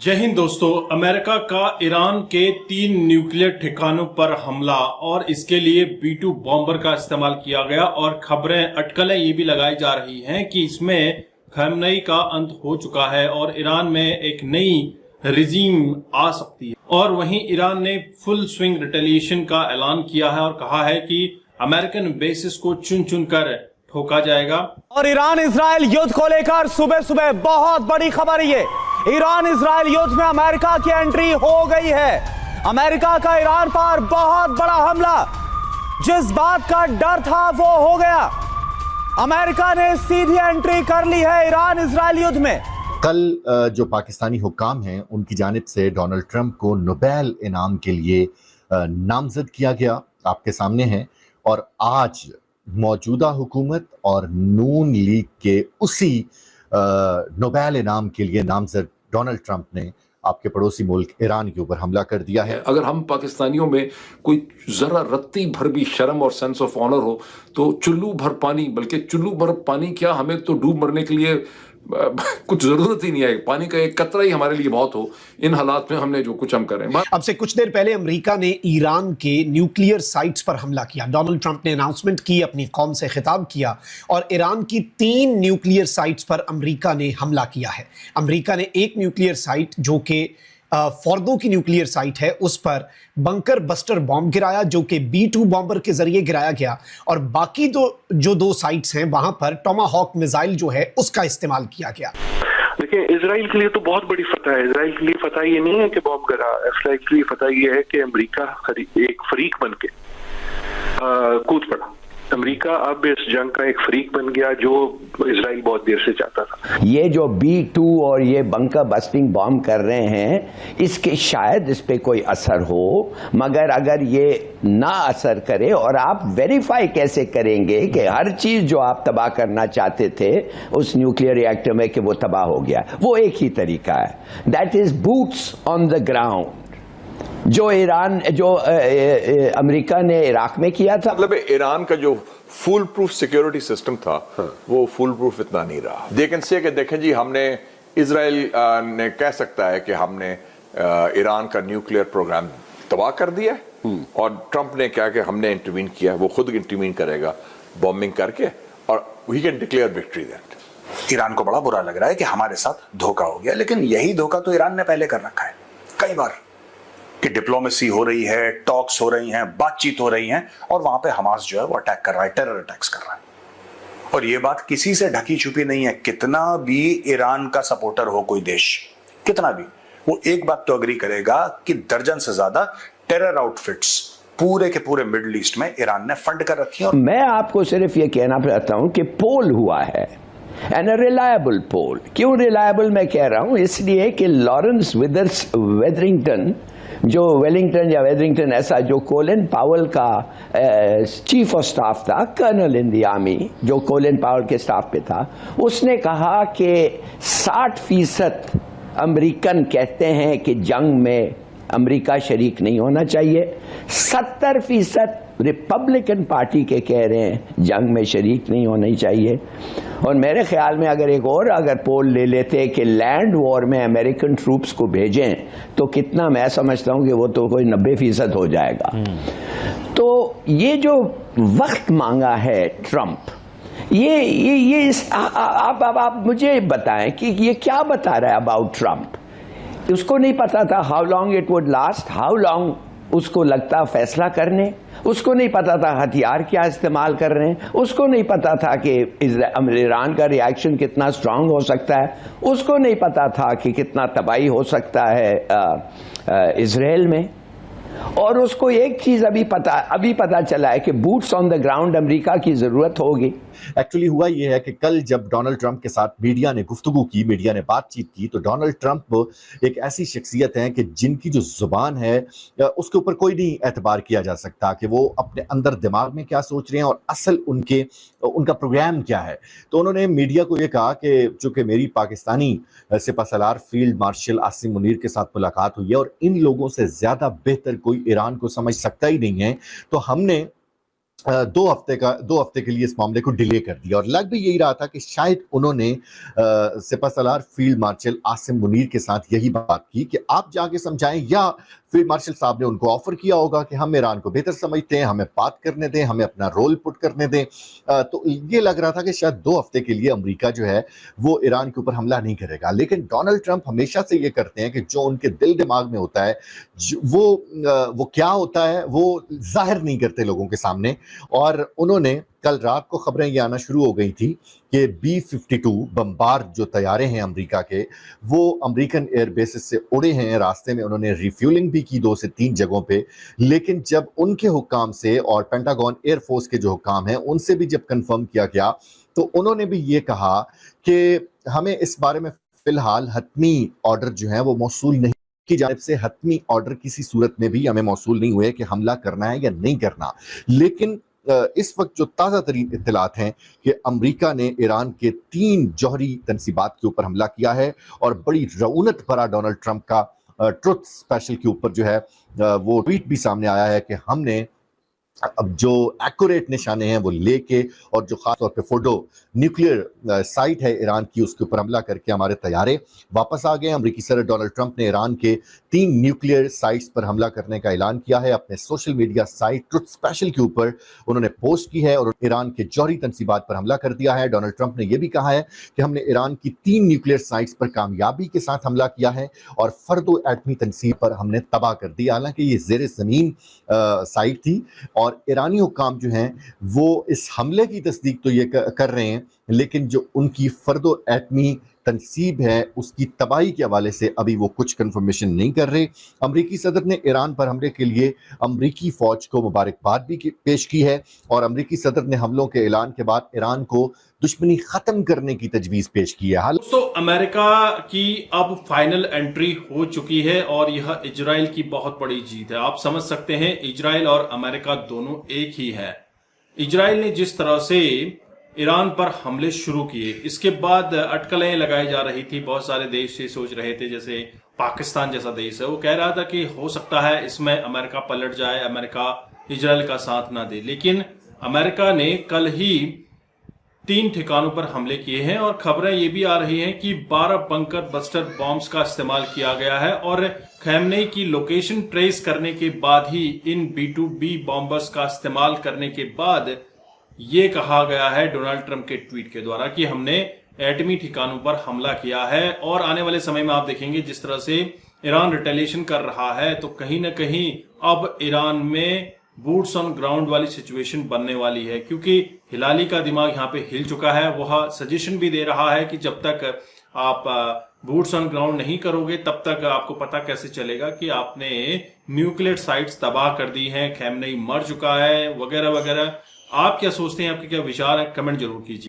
जय हिंद दोस्तों। अमेरिका का ईरान के 3 न्यूक्लियर ठिकानों पर हमला और इसके लिए B-2 बॉम्बर का इस्तेमाल किया गया और खबरें अटकलें ये भी लगाई जा रही हैं कि इसमें खamenei का अंत हो चुका है और ईरान में एक नई रिजीम आ सकती है। और वहीं ईरान ने फुल स्विंग रिटेलिएशन का ऐलान किया है और कहा है कि अमेरिकन बेसिस को चुन चुन कर ठोका जाएगा। और ईरान इजराइल युद्ध को लेकर सुबह सुबह बहुत बड़ी खबर ये, ईरान इजराइल युद्ध में अमेरिका की एंट्री हो गई है। अमेरिका का ईरान पर बहुत बड़ा हमला, जिस बात का डर था वो हो गया। अमेरिका ने सीधी एंट्री कर ली है ईरान इजराइल युद्ध में। कल जो पाकिस्तानी हुक्काम हैं उनकी जानिब से डोनाल्ड ट्रंप को नोबेल इनाम के लिए नामजद किया गया, आपके सामने है। और आज मौजूदा हुकूमत और नून लीग के उसी नोबेल इनाम के लिए नामजद डोनाल्ड ट्रंप ने आपके पड़ोसी मुल्क ईरान के ऊपर हमला कर दिया है। अगर हम पाकिस्तानियों में कोई जरा रत्ती भर भी शर्म और सेंस ऑफ ऑनर हो तो चुल्लू भर पानी, बल्कि चुल्लू भर पानी क्या, हमें तो डूब मरने के लिए कुछ जरूरत ही नहीं है। पानी का एक कतरा ही हमारे लिए बहुत हो। इन हालात में हमने जो कुछ हम करें। अब से कुछ देर पहले अमेरिका ने ईरान के न्यूक्लियर साइट्स पर हमला किया। डोनाल्ड ट्रंप ने अनाउंसमेंट की, अपनी कौम से खिताब किया और ईरान की 3 न्यूक्लियर साइट्स पर अमेरिका ने हमला किया है। अमेरिका ने एक न्यूक्लियर साइट जो कि फॉर्दो की न्यूक्लियर साइट है, उस पर बंकर बस्टर बॉम्ब गिराया जो कि B-2 बॉम्बर के जरिए गिराया गया। और बाकी जो दो साइट्स हैं वहां पर टोमाहॉक मिसाइल जो है उसका इस्तेमाल किया गया। देखिए, इजराइल के लिए तो बहुत बड़ी फतह है। इजराइल के लिए फतह ये नहीं है कि बॉम्ब गिरा, इजराइल के लिए फतह ये है कि अमेरिका एक फरीक बन के कूद पड़ा। अमेरिका अब इस जंग का एक फरीक बन गया जो इजराइल बहुत देर से चाहता था। ये जो B-2 और ये बंकर बस्टिंग बॉम्ब कर रहे हैं, इसके शायद इस पे कोई असर हो, मगर अगर ये ना असर करे, और आप वेरीफाई कैसे करेंगे कि हर चीज जो आप तबाह करना चाहते थे उस न्यूक्लियर रिएक्टर में कि वो तबाह हो गया। वो एक ही तरीका है, that is boots on the ground. जो अमेरिका ने इराक में किया था, मतलब ईरान का जो फुल प्रूफ सिक्योरिटी सिस्टम था वो फुल प्रूफ इतना नहीं रहा। लेकिन से कि देखें जी, हमने इजराइल ने कह सकता है कि हमने ईरान का न्यूक्लियर प्रोग्राम तबाह कर दिया है और ट्रंप ने क्या कि हमने इंटरवीन किया, वो खुद इंटरवीन करेगा बॉम्बिंग करके और we can declare victory that. Iran को बड़ा बुरा लग रहा है कि हमारे साथ धोखा हो गया, लेकिन यही धोखा तो ईरान ने पहले कर रखा है कई बार कि डिप्लोमेसी हो रही है, टॉक्स हो रही हैं, बातचीत हो रही हैं और वहां पे हमास जो है वो अटैक कर रहा है, टेरर अटैक्स कर रहा है। और ये बात किसी से ढकी छुपी नहीं है। कितना भी ईरान का सपोर्टर हो कोई देश, कितना भी, वो एक बात तो अग्री करेगा कि दर्जन से ज्यादा टेरर आउटफिट्स पूरे के पूरे मिडिल ईस्ट में ईरान ने फंड कर रखी है। मैं आपको सिर्फ ये कहना चाहता हूं कि पोल हुआ है, एंड रिलायबल पोल। क्यों रिलायबल मैं कह रहा हूं? इसलिए कि लॉरेंस वेदरिंगटन, जो वेलिंगटन या वेदरिंगटन ऐसा, जो कोलिन पावल का चीफ ऑफ स्टाफ था, कर्नल इन द आर्मी, जो कोलिन पावल के स्टाफ पे था, उसने कहा कि 60% अमेरिकन कहते हैं कि जंग में अमेरिका शरीक नहीं होना चाहिए, 70% रिपब्लिकन पार्टी के कह रहे हैं जंग में शरीक नहीं होनी चाहिए। और मेरे ख्याल में अगर पोल ले लेते कि लैंड वॉर में अमेरिकन ट्रूप्स को भेजें तो कितना, मैं समझता हूं कि वो तो कोई 90% हो जाएगा। तो ये जो वक्त मांगा है ट्रंप, ये आप मुझे बताएं कि ये क्या बता रहा है अबाउट ट्रंप। उसको नहीं पता था how long it would last, how long उसको लगता फैसला करने, उसको नहीं पता था हथियार क्या इस्तेमाल कर रहे हैं, उसको नहीं पता था कि ईरान का रिएक्शन कितना स्ट्रांग हो सकता है, उसको नहीं पता था कि कितना तबाही हो सकता है इजराइल में। और उसको एक चीज अभी पता चला है कि boots on the ground America की जरूरत होगी। एक्चुअली हुआ यह है कि कल जब डोनाल्ड ट्रंप के साथ मीडिया ने गुफ्तगू की, मीडिया ने बातचीत की, तो डोनाल्ड ट्रंप एक ऐसी शख्सियत है कि जिनकी जो जुबान है उसके ऊपर कोई नहीं एतबार किया जा सकता कि वो अपने अंदर दिमाग में क्या सोच रहे हैं और असल उनका प्रोग्राम क्या है। तो उन्होंने मीडिया को ये कहा कि चूंकि मेरी पाकिस्तानी सिपहसालार फील्ड मार्शल आसिम मुनीर के साथ मुलाकात हुई है और इन लोगों से ज्यादा बेहतर कोई ईरान को समझ सकता ही नहीं है, तो हमने दो हफ्ते के लिए इस मामले को डिले कर दिया और लग भी यही रहा था कि शायद उन्होंने सिपहसालार फील्ड मार्शल आसिम मुनीर के साथ यही बात की कि आप जाके समझाएं, या फील्ड मार्शल साहब ने उनको ऑफर किया होगा कि हम ईरान को बेहतर समझते हैं, हमें बात करने दें, हमें अपना रोल पुट करने दें। तो ये लग रहा था कि शायद 2 हफ्ते के लिए अमेरिका जो है वो ईरान के ऊपर हमला नहीं करेगा। लेकिन डोनाल्ड ट्रंप हमेशा से ये करते हैं कि जो उनके दिल दिमाग में होता है वो क्या होता है वो जाहिर नहीं करते लोगों के सामने। और उन्होंने कल रात को खबरें ये आना शुरू हो गई थी कि B-52 बम्बार्ड जो तैयारे हैं अमेरिका के, वो अमेरिकन एयर बेसिस से उड़े हैं। रास्ते में उन्होंने रिफ्यूलिंग भी की 2 से 3 जगहों पे। लेकिन जब उनके हुक्काम से और पेंटागन एयरफोर्स के जो हुक्काम हैं उनसे भी जब कंफर्म किया गया तो उन्होंने भी ये कहा कि हमें इस बारे में फिलहाल हतमी ऑर्डर जो है वो मौसूल नहीं की जानिब से, हतमी ऑर्डर किसी सूरत में भी हमें मौसूल नहीं हुए कि हमला करना है या नहीं करना। लेकिन इस वक्त जो ताज़ा तरीन इत्तलात हैं कि अमेरिका ने ईरान के 3 जौहरी तनसीबात के ऊपर हमला किया है और बड़ी रऊनत भरा डोनाल्ड ट्रंप का ट्रुथ स्पेशल के ऊपर जो है वो ट्वीट भी सामने आया है कि हमने अब जो एक्यूरेट निशाने हैं वो लेके और जो खास तौर पे फोटो न्यूक्लियर साइट है ईरान की उसके ऊपर हमला करके हमारे तैयारे वापस आ गए। अमेरिकी सदर डोनाल्ड ट्रंप ने ईरान के 3 न्यूक्लियर साइट्स पर हमला करने का ऐलान किया है। अपने social media site truth special के ऊपर उन्होंने पोस्ट की है और ईरान के जौहरी तनसीबात पर हमला कर दिया है। डोनाल्ड ट्रंप ने यह भी कहा है कि हमने ईरान की 3 न्यूक्लियर साइट्स पर कामयाबी के साथ हमला किया है और फर्दो एटमी तनसीब पर हमने तबाह कर दिया। हालांकि ये ज़ेर ज़मीन साइट थी और ईरानी हुक्काम जो हैं वो इस हमले की तस्दीक तो ये कर रहे हैं, लेकिन जो उनकी फर्दो एटमी तनसीब है उसकी तबाही के हवाले से अभी वो कुछ कंफर्मेशन नहीं कर रहे। अमरीकी सदर ने ईरान पर हमले के लिए अमरीकी फ़ौज को मुबारकबाद भी पेश की है और अमरीकी सदर ने हमलों के ऐलान के बाद ईरान को दुश्मनी ख़त्म करने की तजवीज़ पेश की है। दोस्तों, अमेरिका की अब फाइनल एंट्री हो चुकी है और यह इजराइल की बहुत बड़ी जीत है। आप समझ सकते हैं इजराइल और अमेरिका दोनों एक ही है। इजराइल ने जिस तरह से ईरान पर हमले शुरू किए, इसके बाद अटकलें लगाई जा रही थी। बहुत सारे देश ये सोच रहे थे, जैसे पाकिस्तान जैसा देश है, वो कह रहा था कि हो सकता है इसमें अमेरिका पलट जाए, अमेरिका इजराइल का साथ ना दे। लेकिन अमेरिका ने कल ही 3 ठिकानों पर हमले किए हैं और खबरें ये भी आ रही हैं कि 12 बंकर बस्टर बॉम्ब्स का इस्तेमाल किया गया है और खैमनेई की लोकेशन ट्रेस करने के बाद ही इन B-2B बॉम्बर्स का इस्तेमाल करने के बाद ये कहा गया है डोनाल्ड ट्रंप के ट्वीट के द्वारा कि हमने एटमी ठिकानों पर हमला किया है। और आने वाले समय में आप देखेंगे जिस तरह से ईरान रिटेलिएशन कर रहा है तो कहीं ना कहीं अब ईरान में बूट्स ऑन ग्राउंड वाली सिचुएशन बनने वाली है, क्योंकि हिलाली का दिमाग यहाँ पे हिल चुका है। वह सजेशन भी दे रहा है कि जब तक आप बूट्स ऑन ग्राउंड नहीं करोगे तब तक आपको पता कैसे चलेगा कि आपने न्यूक्लियर साइट्स तबाह कर दी हैं, खैमनेई मर चुका है, वगैरह वगैरह। आप क्या सोचते हैं, आपके क्या विचार हैं, कमेंट जरूर कीजिए।